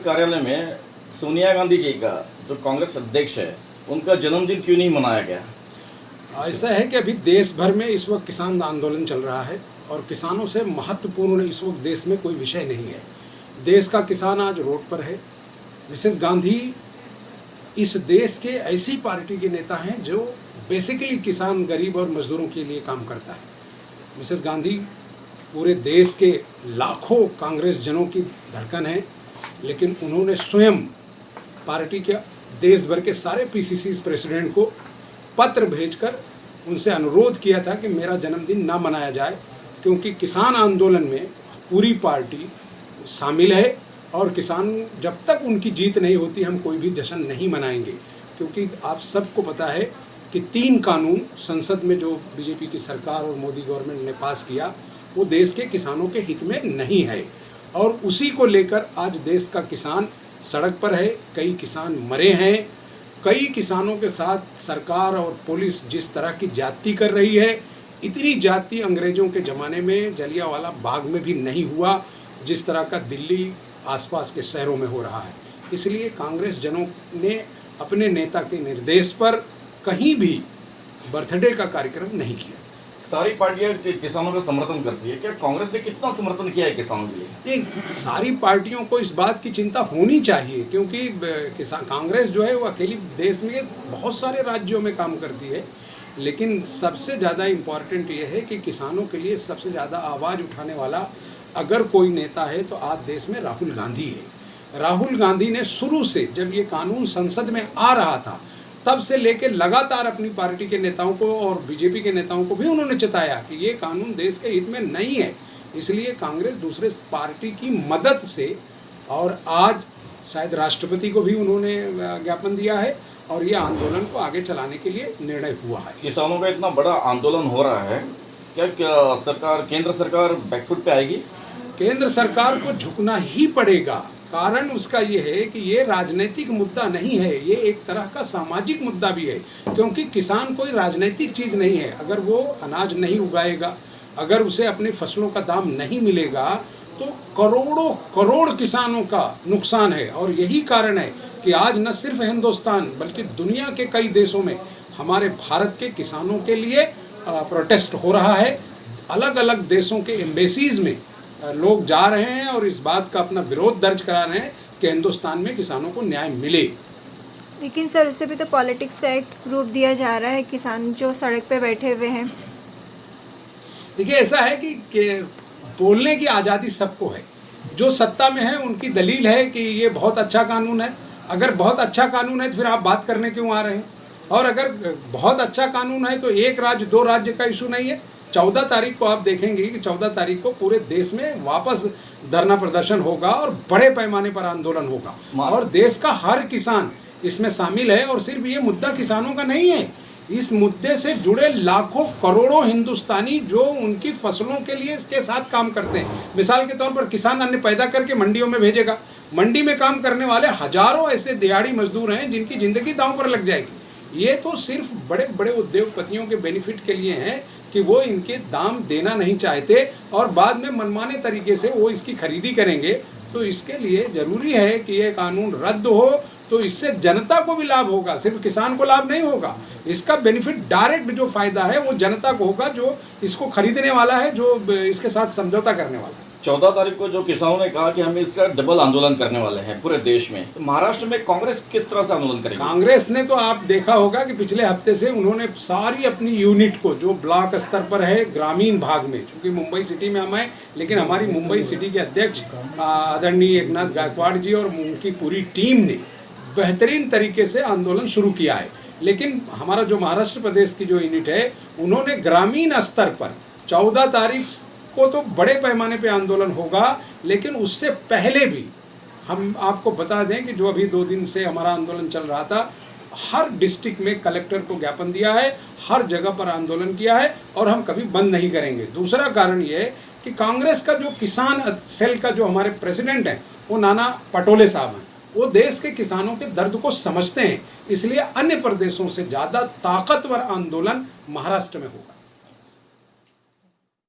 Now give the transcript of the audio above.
कार्यालय में सोनिया गांधी जी का, जो कांग्रेस अध्यक्ष है, उनका जन्मदिन क्यों नहीं मनाया गया? ऐसा है कि अभी देश भर में इस वक्त किसान आंदोलन चल रहा है और किसानों से महत्वपूर्ण इस वक्त देश में कोई विषय नहीं है। देश का किसान आज रोड पर है। मिसेस गांधी इस देश के ऐसी पार्टी के नेता हैं जो बेसिकली किसान, गरीब और मजदूरों के लिए काम करता है। मिसेस गांधी पूरे देश के लाखों कांग्रेस जनों की धड़कन है, लेकिन उन्होंने स्वयं पार्टी के देश भर के सारे पीसीसी प्रेसिडेंट को पत्र भेजकर उनसे अनुरोध किया था कि मेरा जन्मदिन ना मनाया जाए, क्योंकि किसान आंदोलन में पूरी पार्टी शामिल है और किसान जब तक उनकी जीत नहीं होती हम कोई भी जश्न नहीं मनाएंगे। क्योंकि आप सबको पता है कि 3 कानून संसद में जो बीजेपी की सरकार और मोदी गवर्नमेंट ने पास किया वो देश के किसानों के हित में नहीं है, और उसी को लेकर आज देश का किसान सड़क पर है। कई किसान मरे हैं। कई किसानों के साथ सरकार और पुलिस जिस तरह की ज्यादती कर रही है, इतनी ज्यादती अंग्रेजों के ज़माने में जलियांवाला बाग में भी नहीं हुआ जिस तरह का दिल्ली आसपास के शहरों में हो रहा है। इसलिए कांग्रेस जनों ने अपने नेता के निर्देश पर कहीं भी बर्थडे का कार्यक्रम नहीं किया। सारी पार्टियां किसानों का समर्थन करती है, क्या कांग्रेस ने कितना समर्थन किया है किसानों के लिए? नहीं, सारी पार्टियों को इस बात की चिंता होनी चाहिए, क्योंकि कांग्रेस जो है वो अकेली देश में बहुत सारे राज्यों में काम करती है, लेकिन सबसे ज़्यादा इम्पॉर्टेंट ये है कि किसानों के लिए सबसे ज़्यादा आवाज़ उठाने वाला अगर कोई नेता है तो आज देश में राहुल गांधी है। राहुल गांधी ने शुरू से, जब ये कानून संसद में आ रहा था तब से लेकर लगातार अपनी पार्टी के नेताओं को और बीजेपी के नेताओं को भी उन्होंने चेताया कि ये कानून देश के हित में नहीं है। इसलिए कांग्रेस दूसरे पार्टी की मदद से, और आज शायद राष्ट्रपति को भी उन्होंने ज्ञापन दिया है और ये आंदोलन को आगे चलाने के लिए निर्णय हुआ है। किसानों का इतना बड़ा आंदोलन हो रहा है, क्या सरकार, केंद्र सरकार बैकफुट पे आएगी? केंद्र सरकार को झुकना ही पड़ेगा। कारण उसका ये है कि ये राजनीतिक मुद्दा नहीं है, ये एक तरह का सामाजिक मुद्दा भी है, क्योंकि किसान कोई राजनीतिक चीज़ नहीं है। अगर वो अनाज नहीं उगाएगा, अगर उसे अपनी फसलों का दाम नहीं मिलेगा तो करोड़ों करोड़ किसानों का नुकसान है। और यही कारण है कि आज न सिर्फ हिंदुस्तान बल्कि दुनिया के कई देशों में हमारे भारत के किसानों के लिए प्रोटेस्ट हो रहा है। अलग अलग देशों के एम्बेसीज में लोग जा रहे हैं और इस बात का अपना विरोध दर्ज करा रहे हैं कि हिंदुस्तान में किसानों को न्याय मिले। लेकिन सर, इससे भी तो पॉलिटिक्स का एक रूप दिया जा रहा है। किसान जो सड़क पे बैठे हुए हैं, देखिए ऐसा है कि बोलने की आज़ादी सबको है। जो सत्ता में है उनकी दलील है कि ये बहुत अच्छा कानून है। अगर बहुत अच्छा कानून है तो फिर आप बात करने क्यों आ रहे हैं? और अगर बहुत अच्छा कानून है तो एक राज्य दो राज्य का इशू नहीं है। 14 तारीख को आप देखेंगे कि 14 तारीख को पूरे देश में वापस धरना प्रदर्शन होगा और बड़े पैमाने पर आंदोलन होगा और देश का हर किसान इसमें शामिल है। और सिर्फ ये मुद्दा किसानों का नहीं है, इस मुद्दे से जुड़े लाखों करोड़ों हिंदुस्तानी जो उनकी फसलों के लिए इसके साथ काम करते हैं। मिसाल के तौर पर किसान अन्न पैदा करके मंडियों में भेजेगा, मंडी में काम करने वाले हजारों ऐसे दिहाड़ी मजदूर हैं जिनकी जिंदगी दांव पर लग जाएगी। ये तो सिर्फ बड़े बड़े उद्योगपतियों के बेनिफिट के लिए हैं कि वो इनके दाम देना नहीं चाहते और बाद में मनमाने तरीके से वो इसकी खरीदी करेंगे। तो इसके लिए ज़रूरी है कि ये कानून रद्द हो, तो इससे जनता को भी लाभ होगा, सिर्फ किसान को लाभ नहीं होगा। इसका बेनिफिट डायरेक्ट जो फ़ायदा है वो जनता को होगा, जो इसको खरीदने वाला है, जो इसके साथ समझौता करने वाला है। 14 तारीख को जो किसानों ने कहा कि हम इसका डबल आंदोलन करने वाले हैं पूरे देश में, तो महाराष्ट्र में कांग्रेस किस तरह से आंदोलन करेगी? कांग्रेस ने तो आप देखा होगा कि पिछले हफ्ते से उन्होंने सारी अपनी यूनिट को, जो ब्लॉक स्तर पर है ग्रामीण भाग में, क्योंकि मुंबई सिटी में हम हैं, लेकिन हमारी मुंबई सिटी के अध्यक्ष आदरणीय एकनाथ गायकवाड़ जी और उनकी पूरी टीम ने बेहतरीन तरीके से आंदोलन शुरू किया है। लेकिन हमारा जो महाराष्ट्र प्रदेश की जो यूनिट है, उन्होंने ग्रामीण स्तर पर 14 तारीख को तो बड़े पैमाने पे आंदोलन होगा, लेकिन उससे पहले भी हम आपको बता दें कि जो अभी 2 दिन से हमारा आंदोलन चल रहा था, हर डिस्ट्रिक्ट में कलेक्टर को ज्ञापन दिया है, हर जगह पर आंदोलन किया है और हम कभी बंद नहीं करेंगे। दूसरा कारण ये है कि कांग्रेस का जो किसान सेल का जो हमारे प्रेसिडेंट हैं वो नाना पटोले साहब हैं, वो देश के किसानों के दर्द को समझते हैं। इसलिए अन्य प्रदेशों से ज़्यादा ताकतवर आंदोलन महाराष्ट्र में होगा।